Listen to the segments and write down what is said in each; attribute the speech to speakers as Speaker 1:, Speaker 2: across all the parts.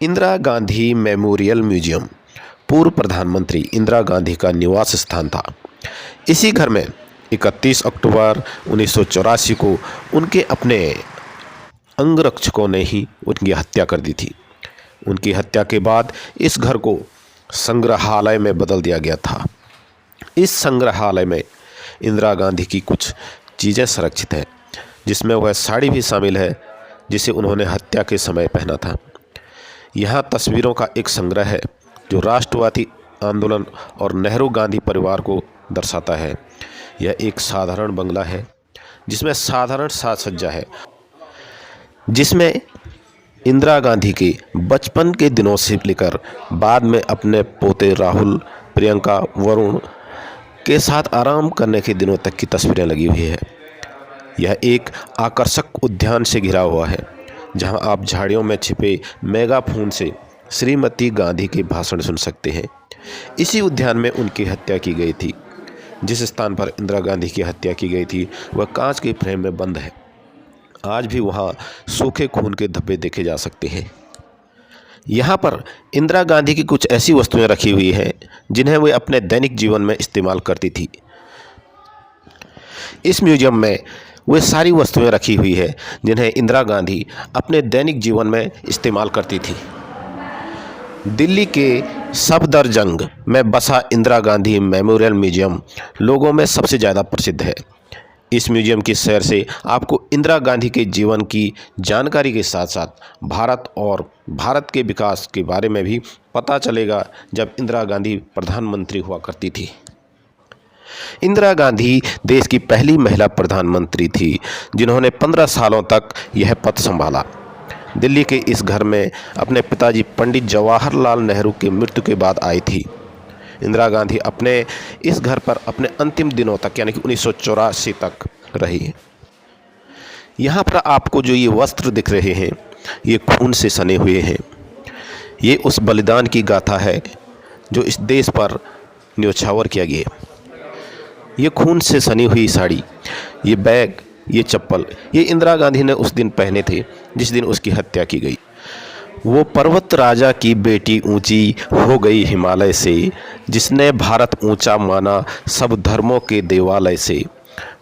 Speaker 1: Indira Gandhi memorial museum पूर्व प्रधानमंत्री इंदिरा गांधी का निवास स्थान था। इसी घर में 31 अक्टूबर 1984 को उनके अपने अंगरक्षकों ने ही उनकी हत्या कर दी थी। उनकी हत्या के बाद इस घर को संग्रहालय में बदल दिया गया था। इस संग्रहालय में इंदिरा गांधी की कुछ चीज़ें संरक्षित हैं, जिसमें वह साड़ी भी शामिल है जिसे उन्होंने हत्या के समय पहना था। यहाँ तस्वीरों का एक संग्रह है जो राष्ट्रवादी आंदोलन और नेहरू गांधी परिवार को दर्शाता है। यह एक साधारण बंगला है जिसमें साधारण साज सज्जा है, जिसमें इंदिरा गांधी के बचपन के दिनों से लेकर बाद में अपने पोते राहुल, प्रियंका, वरुण के साथ आराम करने के दिनों तक की तस्वीरें लगी हुई है। यह एक आकर्षक उद्यान से घिरा हुआ है जहां आप झाड़ियों में छिपे मेगाफोन से श्रीमती गांधी के भाषण सुन सकते हैं। इसी उद्यान में उनकी हत्या की गई थी। जिस स्थान पर इंदिरा गांधी की हत्या की गई थी वह कांच के फ्रेम में बंद है। आज भी वहां सूखे खून के धब्बे देखे जा सकते हैं। यहाँ पर इंदिरा गांधी की कुछ ऐसी वस्तुएं रखी हुई हैं जिन्हें वे अपने दैनिक जीवन में इस्तेमाल करती थी। इस म्यूजियम में वे सारी वस्तुएं रखी हुई है जिन्हें इंदिरा गांधी अपने दैनिक जीवन में इस्तेमाल करती थी। दिल्ली के सफदरजंग में बसा इंदिरा गांधी मेमोरियल म्यूजियम लोगों में सबसे ज़्यादा प्रसिद्ध है। इस म्यूजियम की सैर से आपको इंदिरा गांधी के जीवन की जानकारी के साथ साथ भारत और भारत के विकास के बारे में भी पता चलेगा, जब इंदिरा गांधी प्रधानमंत्री हुआ करती थी। इंदिरा गांधी देश की पहली महिला प्रधानमंत्री थी जिन्होंने 15 सालों तक यह पद संभाला। दिल्ली के इस घर में अपने पिताजी पंडित जवाहरलाल नेहरू की मृत्यु के बाद आई थी। इंदिरा गांधी अपने इस घर पर अपने अंतिम दिनों तक यानी कि 1984 तक रही। यहाँ पर आपको जो ये वस्त्र दिख रहे हैं ये खून से सने हुए हैं। ये उस बलिदान की गाथा है जो इस देश पर न्योछावर किया गया। ये खून से सनी हुई साड़ी, ये बैग, ये चप्पल, ये इंदिरा गांधी ने उस दिन पहने थे जिस दिन उसकी हत्या की गई। वो पर्वत राजा की बेटी ऊंची हो गई हिमालय से, जिसने भारत ऊंचा माना सब धर्मों के देवालय से।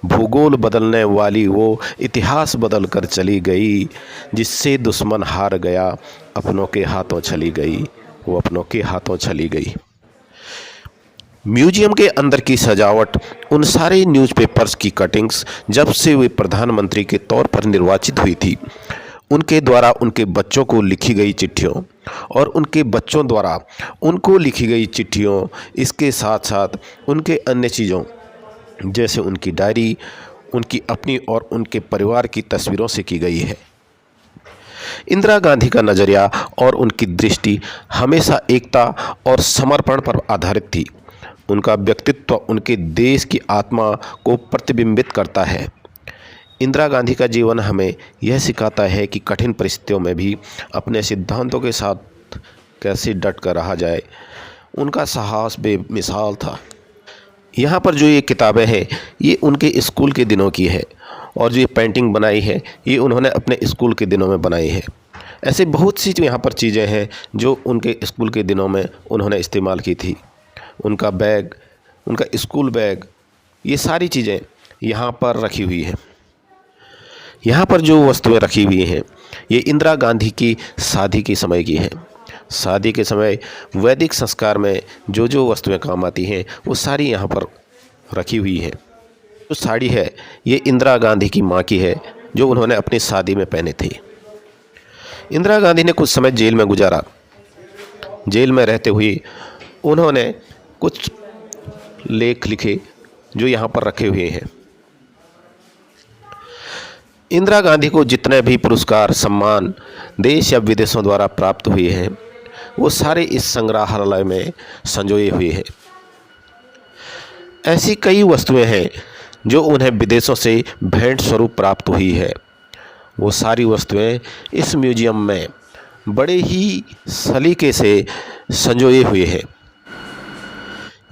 Speaker 1: भूगोल बदलने वाली वो इतिहास बदल कर चली गई, जिससे दुश्मन हार गया अपनों के हाथों चली गई, वो अपनों के हाथों चली गई। म्यूजियम के अंदर की सजावट, उन सारे न्यूज़पेपर्स की कटिंग्स जब से वे प्रधानमंत्री के तौर पर निर्वाचित हुई थी, उनके द्वारा उनके बच्चों को लिखी गई चिट्ठियों और उनके बच्चों द्वारा उनको लिखी गई चिट्ठियों, इसके साथ साथ उनके अन्य चीज़ों जैसे उनकी डायरी, उनकी अपनी और उनके परिवार की तस्वीरों से की गई है। इंदिरा गांधी का नज़रिया और उनकी दृष्टि हमेशा एकता और समर्पण पर आधारित थी। उनका व्यक्तित्व उनके देश की आत्मा को प्रतिबिंबित करता है। इंदिरा गांधी का जीवन हमें यह सिखाता है कि कठिन परिस्थितियों में भी अपने सिद्धांतों के साथ कैसे डट कर रहा जाए। उनका साहस बेमिसाल था। यहाँ पर जो ये किताबें हैं ये उनके स्कूल के दिनों की है, और जो ये पेंटिंग बनाई है ये उन्होंने अपने स्कूल के दिनों में बनाई है। ऐसे बहुत सी यहाँ पर चीज़ें हैं जो उनके स्कूल के दिनों में उन्होंने इस्तेमाल की थी। उनका बैग, उनका स्कूल बैग, ये सारी चीज़ें यहाँ पर रखी हुई हैं। यहाँ पर जो वस्तुएं रखी हुई हैं ये इंदिरा गांधी की शादी के समय की हैं। शादी के समय वैदिक संस्कार में जो जो वस्तुएं काम आती हैं वो सारी यहाँ पर रखी हुई हैं। जो साड़ी है ये इंदिरा गांधी की माँ की है जो उन्होंने अपनी शादी में पहने थे। इंदिरा गांधी ने कुछ समय जेल में गुजारा। जेल में रहते हुए उन्होंने कुछ लेख लिखे जो यहाँ पर रखे हुए हैं। इंदिरा गांधी को जितने भी पुरस्कार, सम्मान देश या विदेशों द्वारा प्राप्त हुए हैं वो सारे इस संग्रहालय में संजोए हुए हैं। ऐसी कई वस्तुएं हैं जो उन्हें विदेशों से भेंट स्वरूप प्राप्त हुई है। वो सारी वस्तुएं इस म्यूजियम में बड़े ही सलीके से संजोए हुए हैं।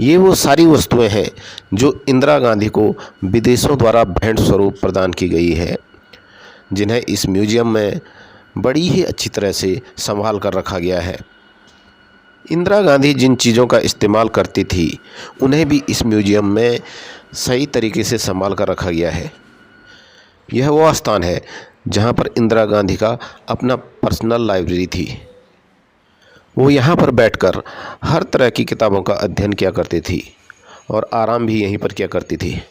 Speaker 1: ये वो सारी वस्तुएं हैं जो इंदिरा गांधी को विदेशों द्वारा भेंट स्वरूप प्रदान की गई है, जिन्हें इस म्यूजियम में बड़ी ही अच्छी तरह से संभाल कर रखा गया है। इंदिरा गांधी जिन चीज़ों का इस्तेमाल करती थी उन्हें भी इस म्यूजियम में सही तरीके से संभाल कर रखा गया है। यह वो स्थान है जहां पर इंदिरा गांधी का अपना पर्सनल लाइब्रेरी थी। वो यहाँ पर बैठकर हर तरह की किताबों का अध्ययन किया करती थी और आराम भी यहीं पर किया करती थी।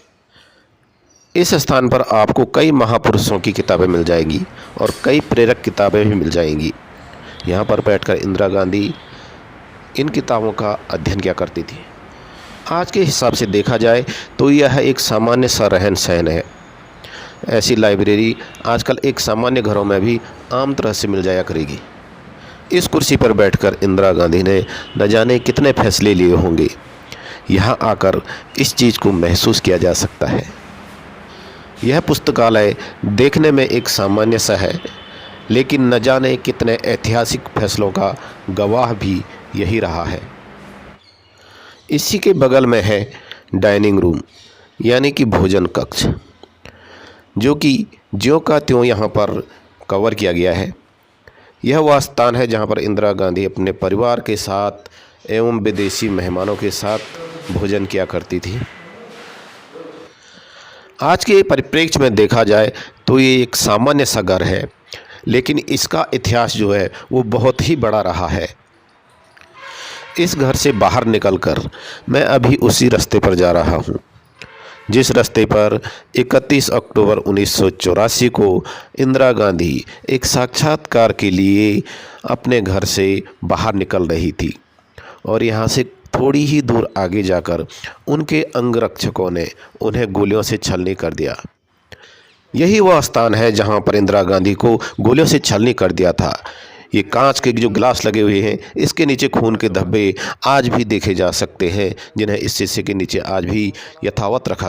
Speaker 1: इस स्थान पर आपको कई महापुरुषों की किताबें मिल जाएंगी और कई प्रेरक किताबें भी मिल जाएंगी। यहाँ पर बैठकर इंदिरा गांधी इन किताबों का अध्ययन किया करती थी। आज के हिसाब से देखा जाए तो यह एक सामान्य सा रहन सहन है। ऐसी लाइब्रेरी आजकल एक सामान्य घरों में भी आम तरह से मिल जाया करेगी। इस कुर्सी पर बैठकर इंदिरा गांधी ने न जाने कितने फैसले लिए होंगे। यहाँ आकर इस चीज़ को महसूस किया जा सकता है। यह पुस्तकालय देखने में एक सामान्य सा है, लेकिन न जाने कितने ऐतिहासिक फैसलों का गवाह भी यही रहा है। इसी के बगल में है डाइनिंग रूम यानी कि भोजन कक्ष, जो कि ज्यों का त्यों यहाँ पर कवर किया गया है। यह वह स्थान है जहाँ पर इंदिरा गांधी अपने परिवार के साथ एवं विदेशी मेहमानों के साथ भोजन किया करती थी। आज के परिप्रेक्ष्य में देखा जाए तो ये एक सामान्य सा घर है, लेकिन इसका इतिहास जो है वो बहुत ही बड़ा रहा है। इस घर से बाहर निकलकर मैं अभी उसी रास्ते पर जा रहा हूँ जिस रास्ते पर 31 अक्टूबर 1984 को इंदिरा गांधी एक साक्षात्कार के लिए अपने घर से बाहर निकल रही थी और यहाँ से थोड़ी ही दूर आगे जाकर उनके अंगरक्षकों ने उन्हें गोलियों से छलनी कर दिया। यही वह स्थान है जहाँ पर इंदिरा गांधी को गोलियों से छलनी कर दिया था। ये कांच के जो गिलास लगे हुए हैं, इसके नीचे खून के धब्बे आज भी देखे जा सकते हैं, जिन्हें इस शीशे के नीचे आज भी यथावत रखा